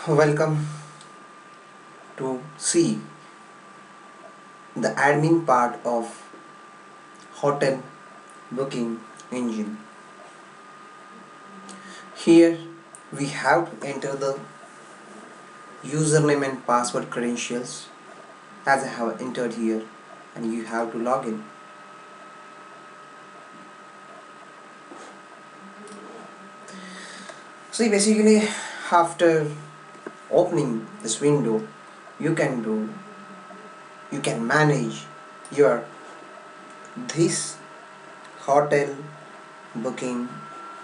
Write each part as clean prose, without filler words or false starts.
Welcome to see the admin part of hotel booking engine. Here we have to enter the username and password credentials as I have entered here, and you have to log in. See, basically after opening this window you can manage your this hotel booking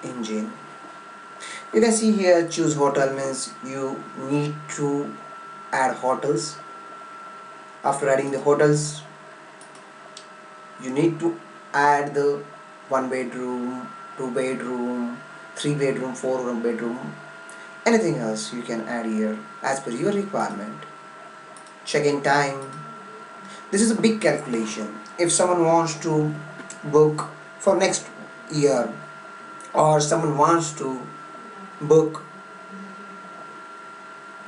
engine. You can see here choose hotel means you need to add hotels. After adding the hotels you need to add the 1 bedroom, 2 bedroom, 3 bedroom, 4 bedroom, anything else you can add here as per your requirement. Check-in time. This is a big calculation. If someone wants to book for next year, or someone wants to book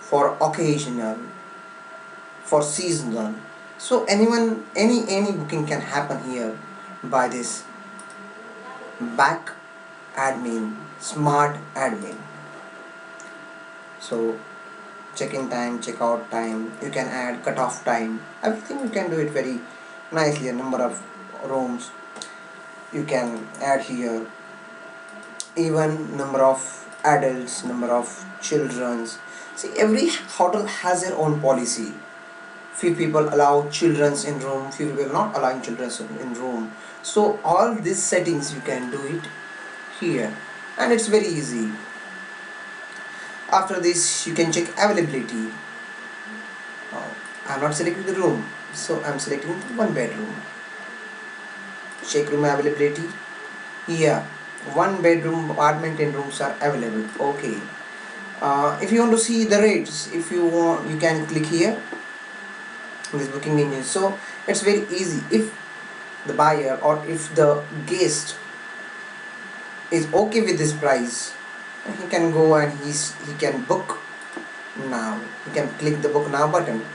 for occasional, for seasonal, so any booking can happen here by this back admin, smart admin. So check-in time, check-out time, you can add cut-off time, everything you can do it very nicely. A number of rooms you can add here, even number of adults, number of children's. See, every hotel has their own policy. Few people allow children's in room, few people not allowing children's in room. So all these settings you can do it here, and it's very easy. After this you can check availability. I'm not selecting the room, so I'm selecting 1 bedroom. Check room availability. Yeah, 1 bedroom apartment and rooms are available. Okay. If you want to see the rates, if you want, you can click here this booking engine. So it's very easy. If the buyer or if the guest is okay with this price, he can go and he can book now. He can click the book now button,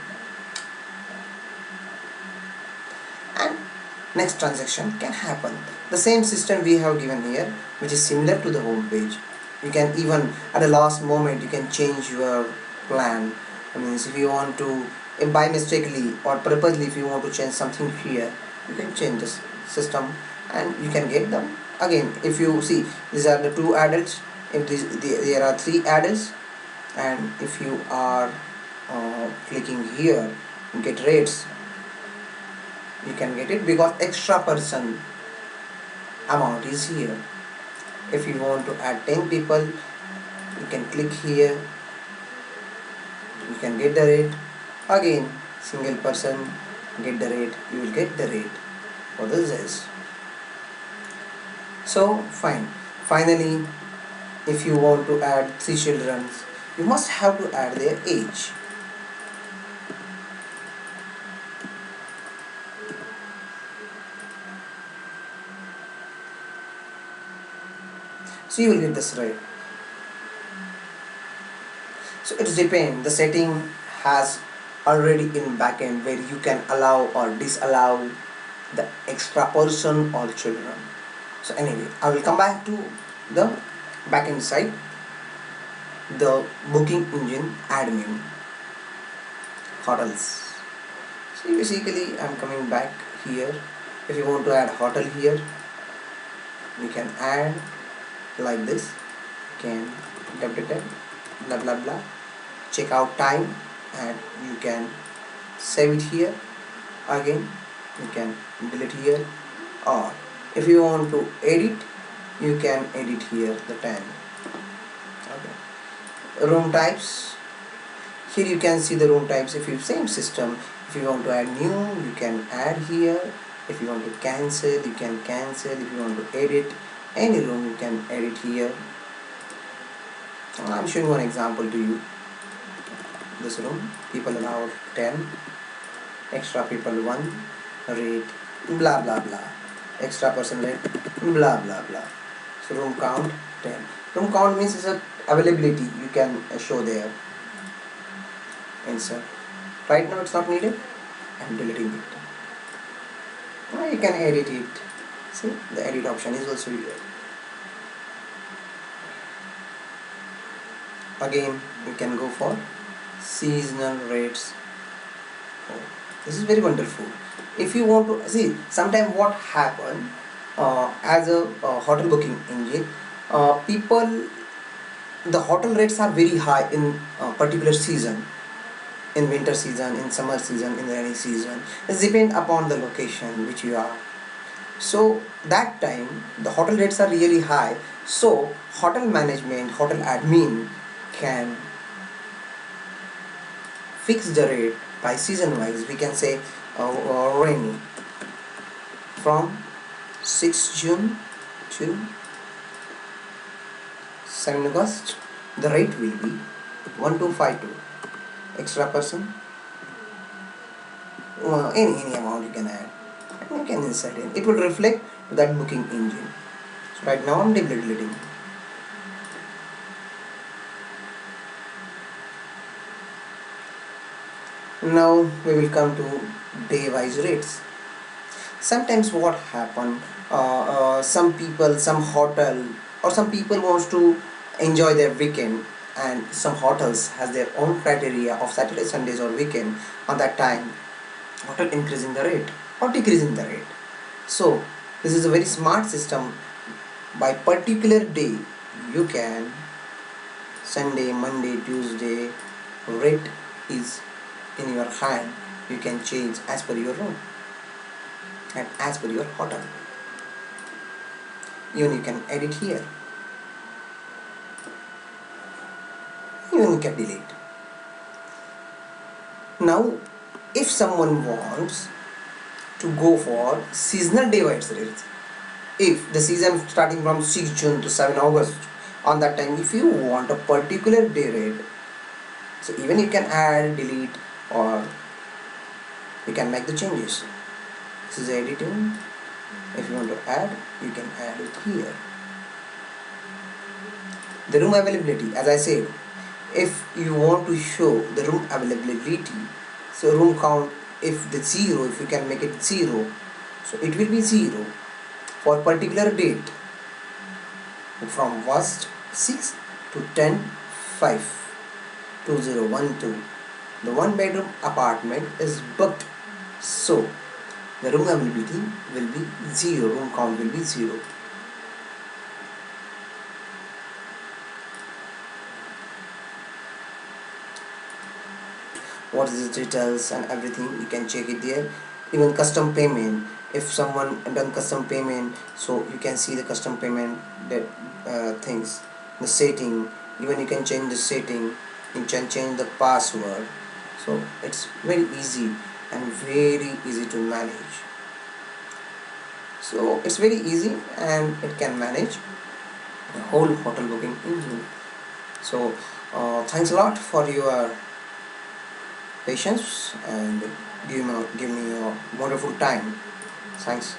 and next transaction can happen. The same system we have given here, which is similar to the home page. You can even at the last moment you can change your plan. I mean, if you want to, if by mistakenly or purposely, if you want to change something here, you can change this system and you can get them again. If you see, these are the 2 adults. If there are 3 adults, and if you are clicking here get rates, you can get it because extra person amount is here. If you want to add 10 people, you can click here, you can get the rate. Again, single person get the rate, you will get the rate for the Zs. So fine. Finally, if you want to add 3 children, you must have to add their age. So you will get this right. So it depends. The setting has already in backend where you can allow or disallow the extra person or children. So anyway, I will come back to the backend side, the booking engine admin hotels. So basically I'm coming back here. If you want to add hotel here, you can add like this. You can blah blah blah, check out time, and you can save it here. Again you can delete here, or if you want to edit, you can edit here the time. Okay. Room types. Here you can see the room types. If you same system, if you want to add new, you can add here. If you want to cancel, you can cancel. If you want to edit any room, you can edit here. I'm showing one example to you. This room, people allowed 10, extra people 1, rate blah blah blah, extra person rate blah blah blah. So room count 10. Room count means it's a availability you can show there. insert. Right now it's not needed. I'm deleting it. Now you can edit it. See, the edit option is also here. Again, we can go for seasonal rates. Oh, this is very wonderful. If you want to see, sometimes what happen as a hotel booking engine, people, the hotel rates are very high in particular season, in winter season, in summer season, in rainy season. It depends upon the location which you are. So that time the hotel rates are really high. So hotel management, hotel admin can fix the rate by season wise. We can say rainy from 6 June to 7 August. The rate will be 1252 extra person. Any amount you can add and you can insert in. It will reflect to that booking engine. So right now I'm deleting. Now we will come to day wise rates. Sometimes what happen, some people, some hotel or some people wants to enjoy their weekend, and some hotels has their own criteria of Saturday, Sundays or weekend. On that time hotel increasing the rate or decreasing the rate. So this is a very smart system. By particular day you can, Sunday, Monday, Tuesday, rate is in your hand. You can change as per your room and as per your hotel. Even you can edit here. Even you can delete. Now if someone wants to go for seasonal day wise rates, if the season starting from 6 June to 7 August, on that time if you want a particular day rate, so even you can add, delete, or you can make the changes. This is editing. If you want to add, you can add it here. The room availability, as I said, if you want to show the room availability, so room count, if the 0, if you can make it 0, so it will be 0 for particular date from 1st 6 to 10 5 2012. The one bedroom apartment is booked, so the room availability will be 0, room count will be 0. What is the details and everything, you can check it there. Even custom payment, if someone done custom payment, so you can see the custom payment, that things, the setting, even you can change the setting, you can change the password. So it's very easy and very easy to manage. So it's very easy and it can manage the whole hotel booking engine. So thanks a lot for your patience and give me a wonderful time. Thanks.